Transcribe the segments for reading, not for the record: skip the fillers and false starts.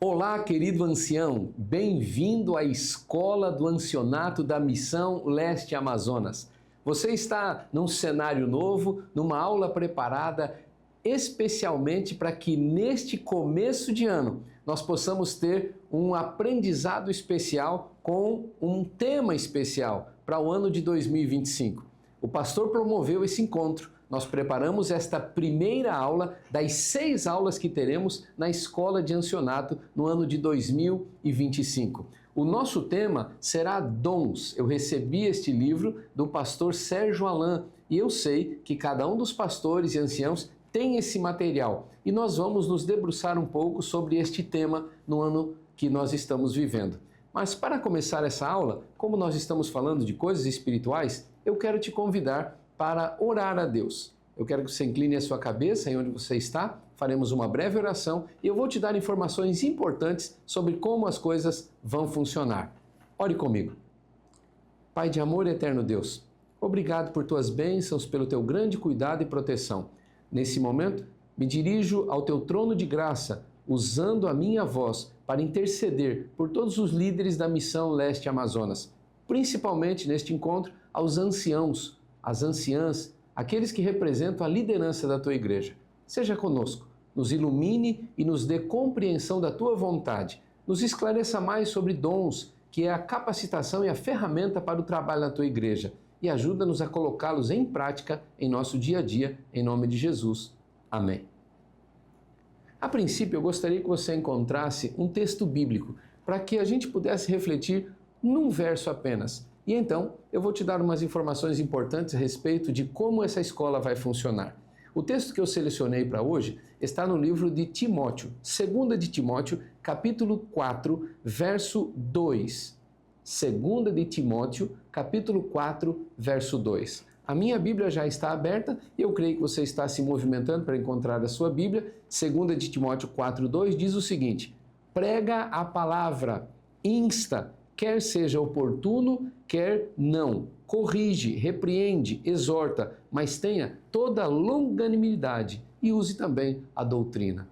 Olá, querido ancião, bem-vindo à Escola do Ancianato da Missão Leste Amazonas. Você está num cenário novo, numa aula preparada especialmente para que neste começo de ano nós possamos ter um aprendizado especial com um tema especial para o ano de 2025. O pastor promoveu esse encontro. Nós preparamos esta primeira aula das 6 aulas que teremos na Escola de Ancianato no ano de 2025. O nosso tema será Dons. Eu recebi este livro do pastor Sérgio Alain e eu sei que cada um dos pastores e anciãos tem esse material. E nós vamos nos debruçar um pouco sobre este tema no ano que nós estamos vivendo. Mas para começar essa aula, como nós estamos falando de coisas espirituais, eu quero te convidar para orar a Deus. Eu quero que você incline a sua cabeça em onde você está, faremos uma breve oração e eu vou te dar informações importantes sobre como as coisas vão funcionar. Ore comigo. Pai de amor e eterno Deus, obrigado por tuas bênçãos, pelo teu grande cuidado e proteção. Nesse momento, me dirijo ao teu trono de graça, usando a minha voz para interceder por todos os líderes da Missão Leste Amazonas, principalmente neste encontro aos anciãos, às anciãs, aqueles que representam a liderança da tua igreja. Seja conosco, nos ilumine e nos dê compreensão da tua vontade. Nos esclareça mais sobre dons, que é a capacitação e a ferramenta para o trabalho na tua igreja. E ajuda-nos a colocá-los em prática em nosso dia a dia, em nome de Jesus. Amém. A princípio, eu gostaria que você encontrasse um texto bíblico para que a gente pudesse refletir num verso apenas. E então, eu vou te dar umas informações importantes a respeito de como essa escola vai funcionar. O texto que eu selecionei para hoje está no livro de Timóteo, 2 de Timóteo, capítulo 4, verso 2. 2 de Timóteo, capítulo 4, verso 2. A minha Bíblia já está aberta e eu creio que você está se movimentando para encontrar a sua Bíblia. 2 de Timóteo 4, 2 diz o seguinte: prega a palavra, insta, quer seja oportuno, quer não. Corrige, repreende, exorta, mas tenha toda a longanimidade e use também a doutrina.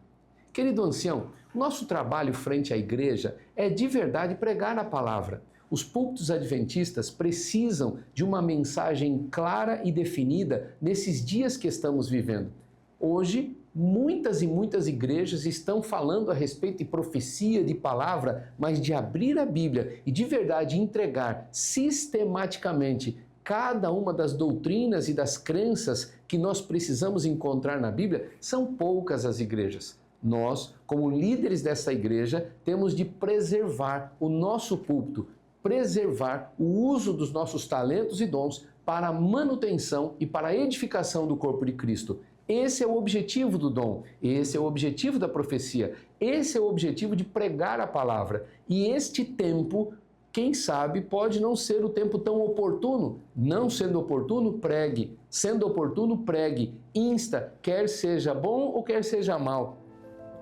Querido ancião, nosso trabalho frente à igreja é de verdade pregar a palavra. Os púlpitos adventistas precisam de uma mensagem clara e definida nesses dias que estamos vivendo. Hoje, muitas e muitas igrejas estão falando a respeito de profecia, de palavra, mas de abrir a Bíblia e de verdade entregar sistematicamente cada uma das doutrinas e das crenças que nós precisamos encontrar na Bíblia, são poucas as igrejas. Nós, como líderes dessa igreja, temos de preservar o nosso púlpito, preservar o uso dos nossos talentos e dons para a manutenção e para a edificação do corpo de Cristo. Esse é o objetivo do dom, esse é o objetivo da profecia, esse é o objetivo de pregar a palavra. E este tempo, quem sabe, pode não ser o tempo tão oportuno. Não sendo oportuno, pregue. Sendo oportuno, pregue. Insta, quer seja bom ou quer seja mal.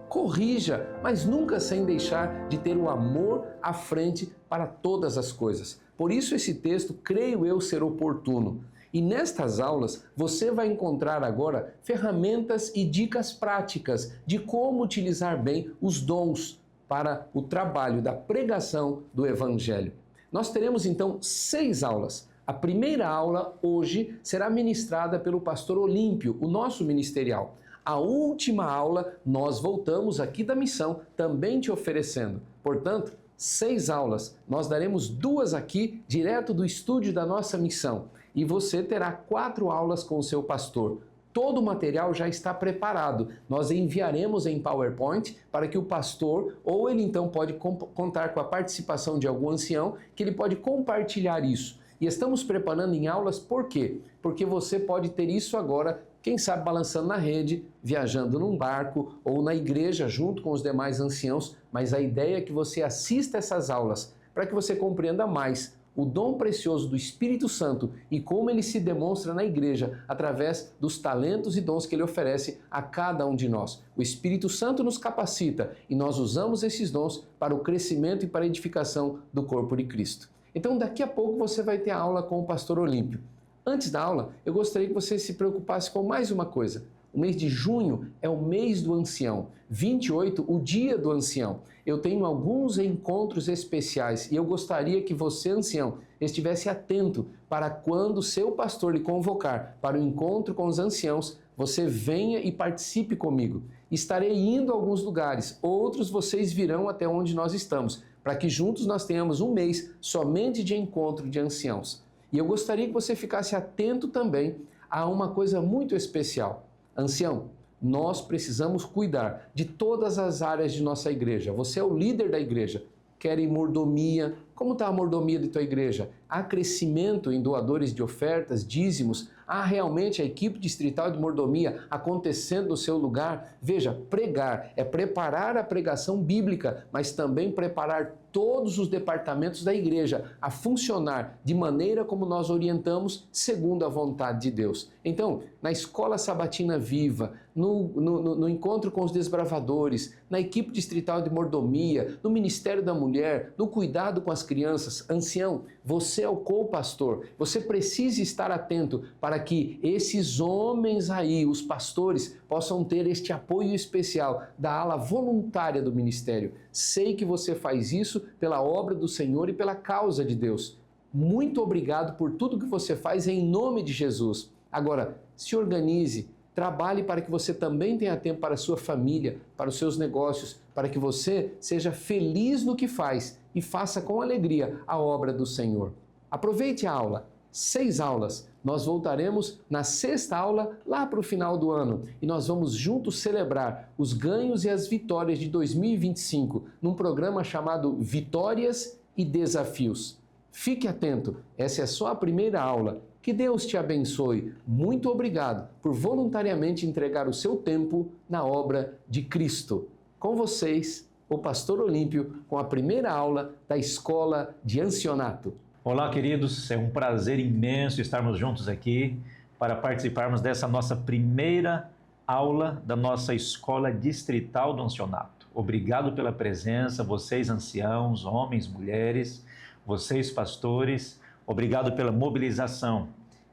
Corrija, mas nunca sem deixar de ter o amor à frente para todas as coisas. Por isso esse texto, creio eu, ser oportuno. E nestas aulas você vai encontrar agora ferramentas e dicas práticas de como utilizar bem os dons para o trabalho da pregação do Evangelho. Nós teremos então 6 aulas. A primeira aula hoje será ministrada pelo pastor Olímpio, o nosso ministerial. A última aula nós voltamos aqui da missão também te oferecendo. Portanto, 6 aulas. Nós daremos 2 aqui direto do estúdio da nossa missão. E você terá 4 aulas com o seu pastor. Todo o material já está preparado. Nós enviaremos em PowerPoint para que o pastor, ou ele então pode contar com a participação de algum ancião, que ele pode compartilhar isso. E estamos preparando em aulas por quê? Porque você pode ter isso agora, quem sabe balançando na rede, viajando num barco ou na igreja junto com os demais anciãos, mas a ideia é que você assista essas aulas para que você compreenda mais o dom precioso do Espírito Santo e como ele se demonstra na igreja através dos talentos e dons que ele oferece a cada um de nós. O Espírito Santo nos capacita e nós usamos esses dons para o crescimento e para a edificação do corpo de Cristo. Então daqui a pouco você vai ter a aula com o pastor Olímpio. Antes da aula, eu gostaria que você se preocupasse com mais uma coisa. O mês de junho é o mês do ancião. 28, o dia do ancião. Eu tenho alguns encontros especiais e eu gostaria que você, ancião, estivesse atento para quando seu pastor lhe convocar para o encontro com os anciãos, você venha e participe comigo. Estarei indo a alguns lugares, outros vocês virão até onde nós estamos, para que juntos nós tenhamos um mês somente de encontro de anciãos. E eu gostaria que você ficasse atento também a uma coisa muito especial. Ancião, nós precisamos cuidar de todas as áreas de nossa igreja. Você é o líder da igreja. Querem mordomia? Como está a mordomia de tua igreja? Há crescimento em doadores de ofertas, dízimos? Há realmente a equipe distrital de mordomia acontecendo no seu lugar? Veja, pregar é preparar a pregação bíblica, mas também preparar todos os departamentos da igreja a funcionar de maneira como nós orientamos, segundo a vontade de Deus. Então, na Escola Sabatina Viva, no encontro com os desbravadores, na equipe distrital de mordomia, no Ministério da Mulher, no cuidado com as crianças, ancião, você é o co-pastor, você precisa estar atento para que esses homens aí, os pastores, possam ter este apoio especial da ala voluntária do ministério. Sei que você faz isso pela obra do Senhor e pela causa de Deus. Muito obrigado por tudo que você faz em nome de Jesus. Agora, se organize, trabalhe para que você também tenha tempo para a sua família, para os seus negócios, para que você seja feliz no que faz e faça com alegria a obra do Senhor. Aproveite a aula, 6 aulas. Nós voltaremos na 6ª aula lá para o final do ano e nós vamos juntos celebrar os ganhos e as vitórias de 2025 num programa chamado Vitórias e Desafios. Fique atento, essa é só a primeira aula. Que Deus te abençoe. Muito obrigado por voluntariamente entregar o seu tempo na obra de Cristo. Com vocês, o Pastor Olímpio, com a primeira aula da Escola de Ancianato. Olá, queridos. É um prazer imenso estarmos juntos aqui para participarmos dessa nossa primeira aula da nossa Escola Distrital do Ancianato. Obrigado pela presença, vocês anciãos, homens, mulheres, vocês pastores, obrigado pela mobilização.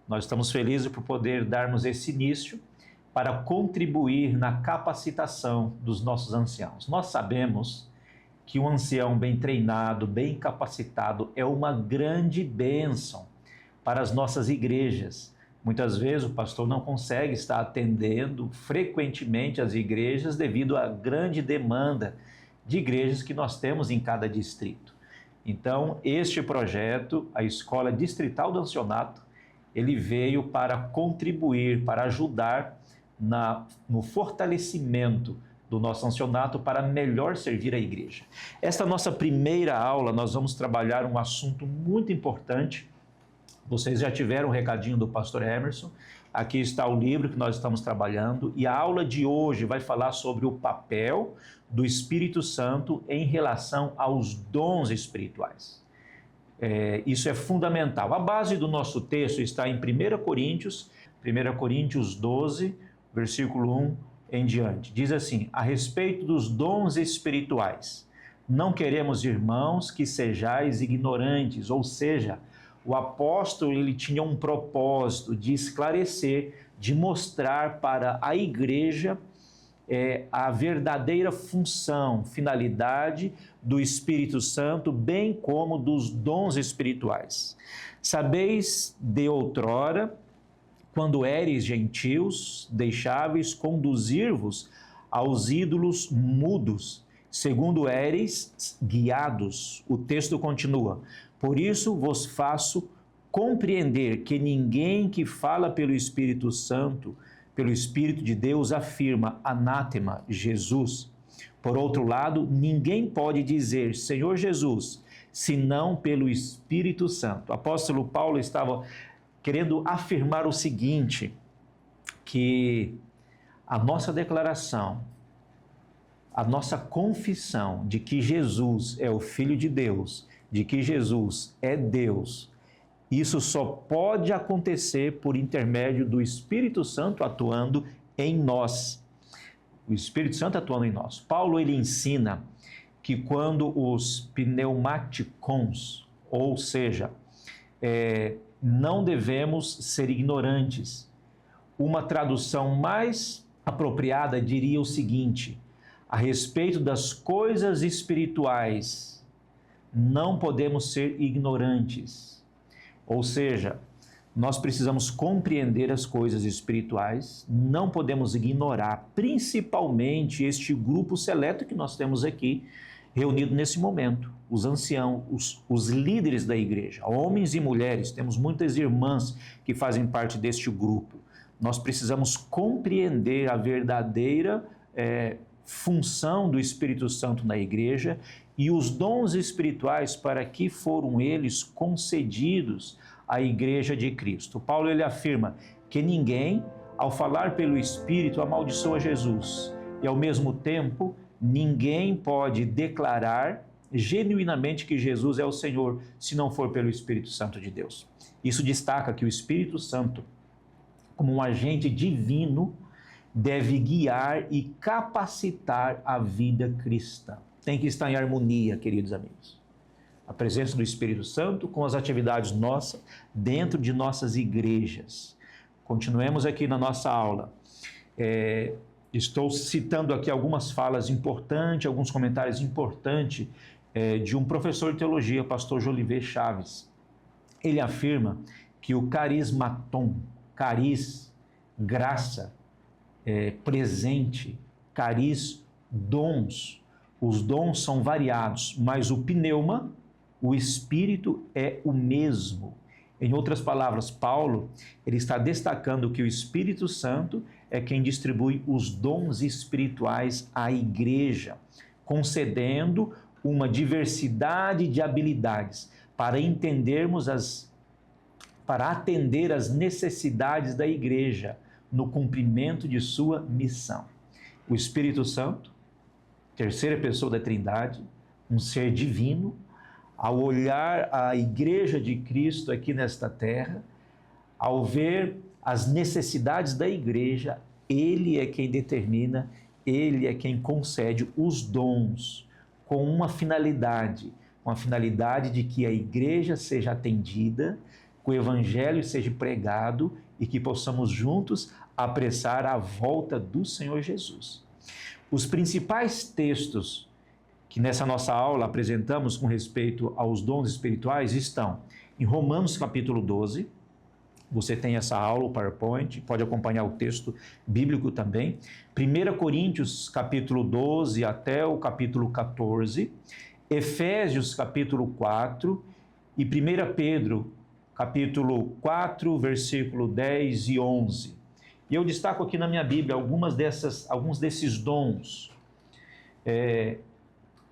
Nós estamos felizes por poder darmos esse início para contribuir na capacitação dos nossos anciãos. Nós sabemos que um ancião bem treinado, bem capacitado, é uma grande bênção para as nossas igrejas. Muitas vezes o pastor não consegue estar atendendo frequentemente as igrejas devido à grande demanda de igrejas que nós temos em cada distrito. Então, este projeto, a Escola Distrital do Ancianato, ele veio para contribuir, para ajudar no fortalecimento do nosso ancianato para melhor servir a igreja. Esta nossa primeira aula, nós vamos trabalhar um assunto muito importante. Vocês já tiveram o recadinho do pastor Emerson, aqui está o livro que nós estamos trabalhando, e a aula de hoje vai falar sobre o papel do Espírito Santo em relação aos dons espirituais. Isso é fundamental. A base do nosso texto está em 1 Coríntios 12, versículo 1 em diante. Diz assim: a respeito dos dons espirituais, não queremos, irmãos, que sejais ignorantes, ou seja, o apóstolo ele tinha um propósito de esclarecer, de mostrar para a igreja a verdadeira função, finalidade do Espírito Santo, bem como dos dons espirituais. Sabeis de outrora, quando éreis gentios, deixáveis conduzir-vos aos ídolos mudos, segundo éreis guiados. O texto continua: por isso vos faço compreender que ninguém que fala pelo Espírito Santo, pelo Espírito de Deus, afirma anátema Jesus. Por outro lado, ninguém pode dizer Senhor Jesus, senão pelo Espírito Santo. O apóstolo Paulo estava querendo afirmar o seguinte, que a nossa declaração, a nossa confissão de que Jesus é o Filho de Deus, de que Jesus é Deus, isso só pode acontecer por intermédio do Espírito Santo atuando em nós. O Espírito Santo atuando em nós. Paulo, ele ensina que quando os pneumaticons, ou seja, não devemos ser ignorantes. Uma tradução mais apropriada diria o seguinte: a respeito das coisas espirituais, não podemos ser ignorantes. Ou seja, nós precisamos compreender as coisas espirituais, não podemos ignorar, principalmente este grupo seleto que nós temos aqui, reunido nesse momento, os anciãos, os líderes da igreja, homens e mulheres, temos muitas irmãs que fazem parte deste grupo. Nós precisamos compreender a verdadeira função do Espírito Santo na igreja e os dons espirituais para que foram eles concedidos à igreja de Cristo. Paulo ele afirma que ninguém, ao falar pelo Espírito, amaldiçoa Jesus e, ao mesmo tempo, ninguém pode declarar genuinamente que Jesus é o Senhor se não for pelo Espírito Santo de Deus. Isso destaca que o Espírito Santo, como um agente divino, deve guiar e capacitar a vida cristã. Tem que estar em harmonia, queridos amigos. A presença do Espírito Santo com as atividades nossas dentro de nossas igrejas. Continuemos aqui na nossa aula. Estou citando aqui algumas falas importantes, alguns comentários importantes de um professor de teologia, pastor Jolivet Chaves. Ele afirma que o carismaton, cariz, graça, presente, cariz, dons. Os dons são variados, mas o pneuma, o espírito, é o mesmo. Em outras palavras, Paulo ele está destacando que o Espírito Santo é quem distribui os dons espirituais à igreja, concedendo uma diversidade de habilidades para atender às necessidades da igreja no cumprimento de sua missão. O Espírito Santo, terceira pessoa da Trindade, um ser divino, ao olhar a igreja de Cristo aqui nesta terra, ao ver as necessidades da igreja, ele é quem determina, ele é quem concede os dons com uma finalidade de que a igreja seja atendida, que o evangelho seja pregado e que possamos juntos apressar a volta do Senhor Jesus. Os principais textos que nessa nossa aula apresentamos com respeito aos dons espirituais estão em Romanos capítulo 12, você tem essa aula, o PowerPoint, pode acompanhar o texto bíblico também, 1 Coríntios capítulo 12 até o capítulo 14, Efésios capítulo 4 e 1 Pedro capítulo 4, versículo 10 e 11. E eu destaco aqui na minha Bíblia alguns desses dons.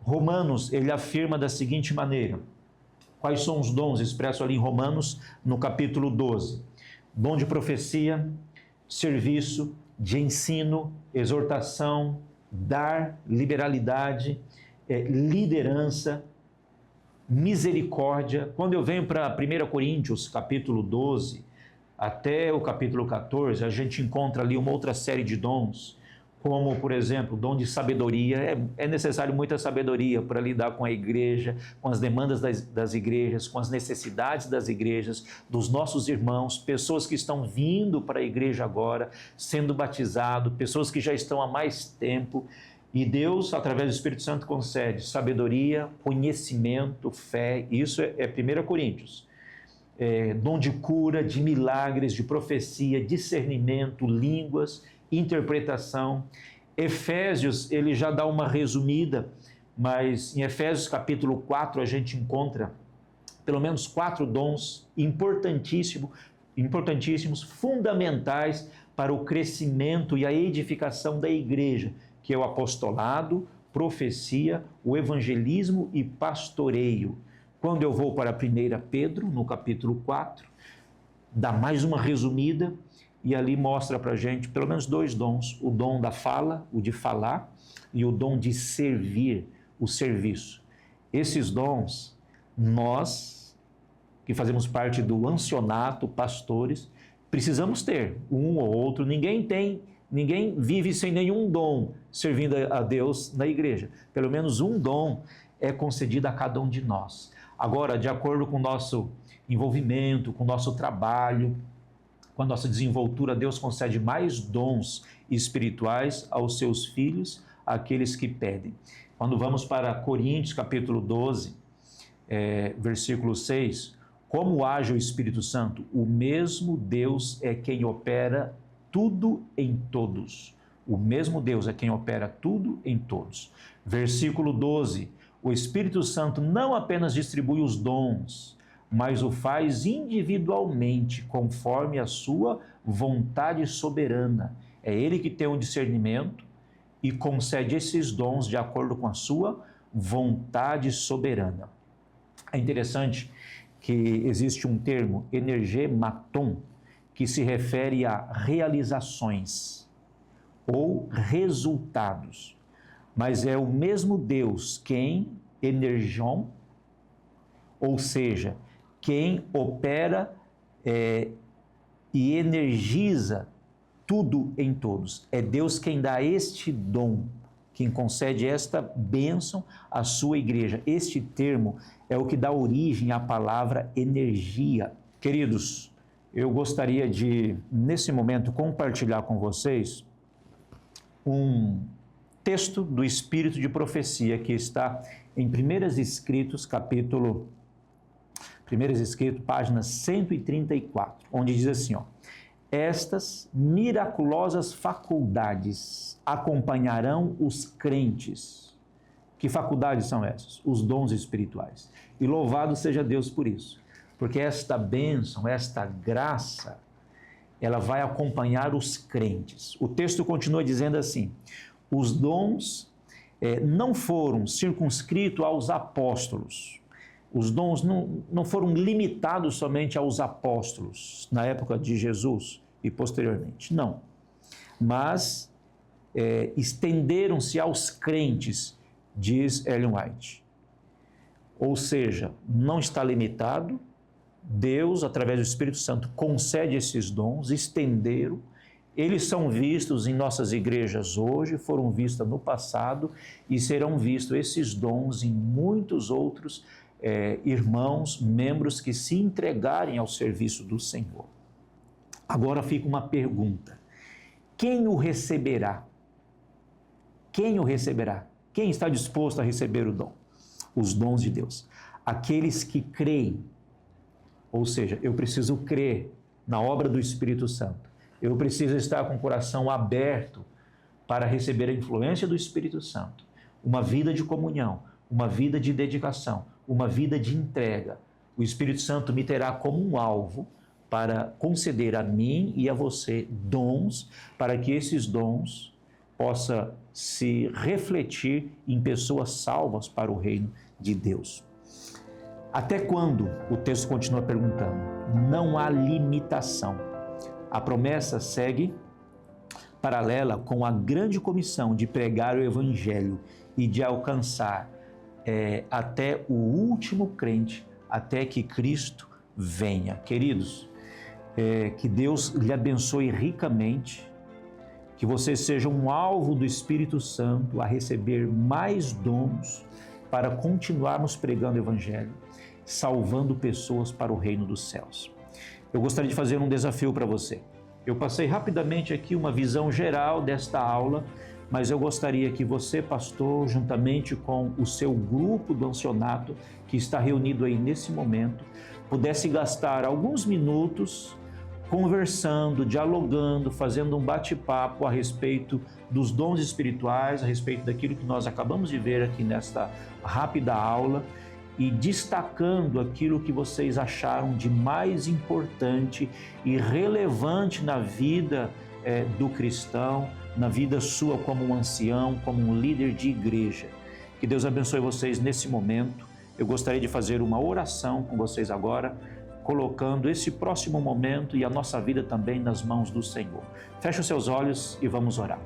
Romanos, ele afirma da seguinte maneira, quais são os dons expressos ali em Romanos, no capítulo 12? Dom de profecia, serviço, de ensino, exortação, dar, liberalidade, liderança, misericórdia. Quando eu venho para 1 Coríntios, capítulo 12, até o capítulo 14, a gente encontra ali uma outra série de dons, como, por exemplo, o dom de sabedoria. É necessário muita sabedoria para lidar com a igreja, com as demandas das igrejas, com as necessidades das igrejas, dos nossos irmãos, pessoas que estão vindo para a igreja agora, sendo batizados, pessoas que já estão há mais tempo. E Deus, através do Espírito Santo, concede sabedoria, conhecimento, fé. Isso é 1 Coríntios. Dom de cura, de milagres, de profecia, discernimento, línguas, interpretação. Efésios, ele já dá uma resumida, mas em Efésios capítulo 4 a gente encontra pelo menos 4 dons importantíssimos, fundamentais para o crescimento e a edificação da igreja, que é o apostolado, profecia, o evangelismo e pastoreio. Quando eu vou para 1 Pedro, no capítulo 4, dá mais uma resumida, e ali mostra para a gente pelo menos 2 dons, o dom da fala, o de falar, e o dom de servir, o serviço. Esses dons, nós, que fazemos parte do ancionato, pastores, precisamos ter um ou outro. Ninguém vive sem nenhum dom servindo a Deus na igreja. Pelo menos um dom é concedido a cada um de nós. Agora, de acordo com o nosso envolvimento, com o nosso trabalho, com a nossa desenvoltura, Deus concede mais dons espirituais aos seus filhos, aqueles que pedem. Quando vamos para Coríntios, capítulo 12, versículo 6, como age o Espírito Santo? O mesmo Deus é quem opera tudo em todos. O mesmo Deus é quem opera tudo em todos. Versículo 12, o Espírito Santo não apenas distribui os dons, mas o faz individualmente, conforme a sua vontade soberana. É Ele que tem o discernimento e concede esses dons de acordo com a sua vontade soberana. É interessante que existe um termo, energematon, que se refere a realizações ou resultados. Mas é o mesmo Deus quem energion, ou seja, quem opera e energiza tudo em todos. É Deus quem dá este dom, quem concede esta bênção à sua igreja. Este termo é o que dá origem à palavra energia. Queridos, eu gostaria de, nesse momento, compartilhar com vocês um texto do Espírito de Profecia que está em 1 Escritos, página 134, onde diz assim, estas miraculosas faculdades acompanharão os crentes. Que faculdades são essas? Os dons espirituais. E louvado seja Deus por isso, porque esta bênção, esta graça, ela vai acompanhar os crentes. O texto continua dizendo assim, os dons não foram circunscritos aos apóstolos. Os dons não foram limitados somente aos apóstolos na época de Jesus e posteriormente, não. Mas estenderam-se aos crentes, diz Ellen White. Ou seja, não está limitado, Deus, através do Espírito Santo, concede esses dons, estenderam, eles são vistos em nossas igrejas hoje, foram vistos no passado e serão vistos esses dons em muitos outros irmãos, membros que se entregarem ao serviço do Senhor. Agora fica uma pergunta: quem o receberá? Quem o receberá? Quem está disposto a receber o dom? Os dons de Deus. Aqueles que creem, ou seja, eu preciso crer na obra do Espírito Santo. Eu preciso estar com o coração aberto para receber a influência do Espírito Santo. Uma vida de comunhão, uma vida de dedicação, uma vida de entrega. O Espírito Santo me terá como um alvo para conceder a mim e a você dons, para que esses dons possam se refletir em pessoas salvas para o reino de Deus. Até quando? O texto continua perguntando. Não há limitação. A promessa segue paralela com a grande comissão de pregar o Evangelho e de alcançar até o último crente, até que Cristo venha. Queridos, que Deus lhe abençoe ricamente, que você seja um alvo do Espírito Santo a receber mais dons para continuarmos pregando o Evangelho, salvando pessoas para o reino dos céus. Eu gostaria de fazer um desafio para você. Eu passei rapidamente aqui uma visão geral desta aula, mas eu gostaria que você, pastor, juntamente com o seu grupo do Ancionato, que está reunido aí nesse momento, pudesse gastar alguns minutos conversando, dialogando, fazendo um bate-papo a respeito dos dons espirituais, a respeito daquilo que nós acabamos de ver aqui nesta rápida aula, e destacando aquilo que vocês acharam de mais importante e relevante na vida do cristão, na vida sua como um ancião, como um líder de igreja. Que Deus abençoe vocês nesse momento. Eu gostaria de fazer uma oração com vocês agora, colocando esse próximo momento e a nossa vida também nas mãos do Senhor. Feche os seus olhos e vamos orar.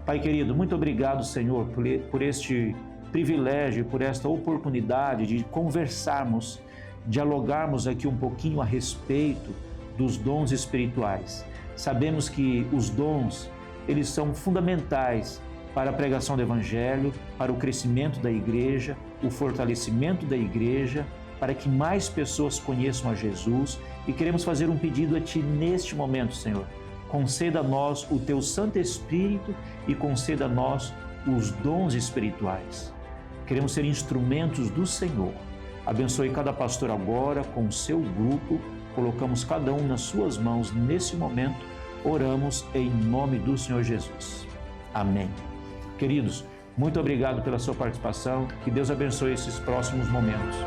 Pai querido, muito obrigado, Senhor, por este privilégio, por esta oportunidade de conversarmos, dialogarmos aqui um pouquinho a respeito dos dons espirituais. Sabemos que os dons, eles são fundamentais para a pregação do Evangelho, para o crescimento da igreja, o fortalecimento da igreja, para que mais pessoas conheçam a Jesus, e queremos fazer um pedido a Ti neste momento, Senhor. conceda a nós o Teu Santo Espírito e conceda a nós os dons espirituais. Queremos ser instrumentos do Senhor. Abençoe cada pastor agora com o seu grupo. Colocamos cada um nas suas mãos nesse momento. Oramos em nome do Senhor Jesus. Amém. Queridos, muito obrigado pela sua participação. Que Deus abençoe esses próximos momentos.